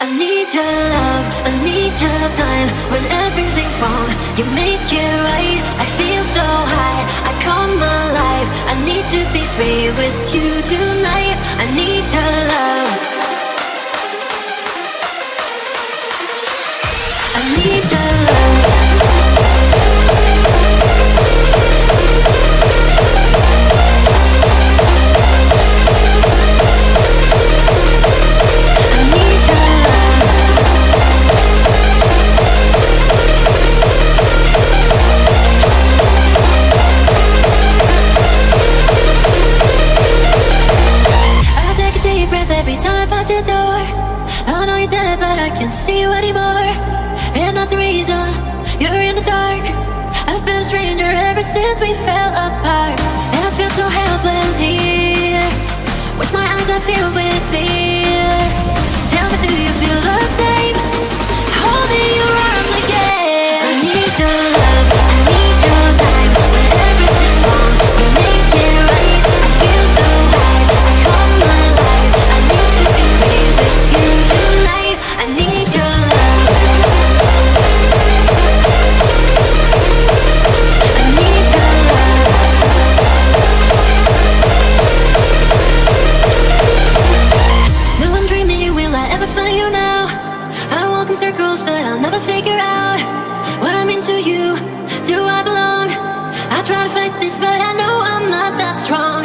I need your love, I need your time. When everything's wrong, you make it right. I feel so high, I come alive. I need to be free with you tonight. I need your love, I need your love. Every time I pass your door, I know you're there, but I can't see you anymore. And that's the reason you're in the dark. I've been a stranger ever since we fell apart. And I feel so helpless here. Watch my eyes are filled with fear. Tell me, do you feel the same? Hold me in your arms again. I need your love, I need your time. When everything's wrong, you make it right. I feel so high, I come alive. I need to be free with you tonight. I need your love, I need your love. No, I'm dreaming, will I ever find you now? I walk in circles, but I'll never figure out what I mean to you. Do I belong? I try to fight this, but I know I'm not that strong.